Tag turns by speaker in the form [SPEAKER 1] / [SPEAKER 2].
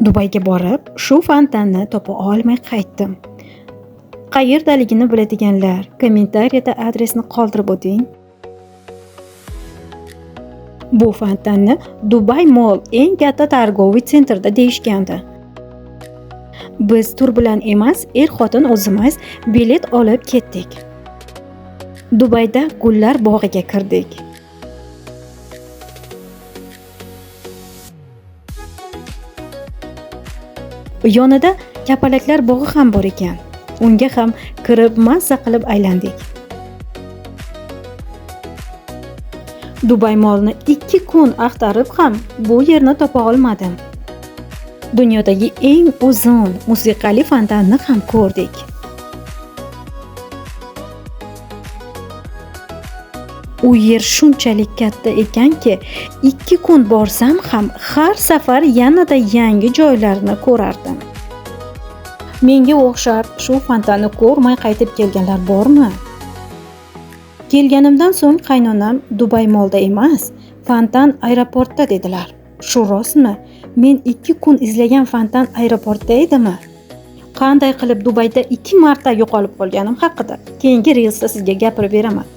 [SPEAKER 1] Dubayga borib, shu fontanni topa olmay qaytdim. Qayerdaligini biladiganlar kommentariyada adresni qoldirib o'ting. Bu fontanni Dubai Mall eng katta targoviy sentrda deyishgandi. Biz tur bilan emas, er-xotin o'zimiz bilet olib ketdik. Dubayda gullar bog'iga kirdik. Yonida kapalaklar bog'i ham bor ekan. Unga ham kirib mazza qilib aylandik. Dubai Mallni 2 kun axtarib ham bu yerni topa olmadim. Dunyodagi eng uzun musiqali fontanni ham ko'rdik. U yer shunchalik katta ekanki, 2 kun borsam ham har safar yanada yangi joylarni ko'rardim. Menga o'xshab shu fontanni ko'rmay qaytib kelganlar bormi? Kelganimdan so'ng qaynonam Dubai Mallda emas, fontan aeroportda dedilar. Shu rostmi? Men 2 kun izlagan fontan aeroportda edimi? Qanday qilib Dubayda 2 marta yo'qolib qolganim haqida keyingi reelsda sizga gapirib beraman.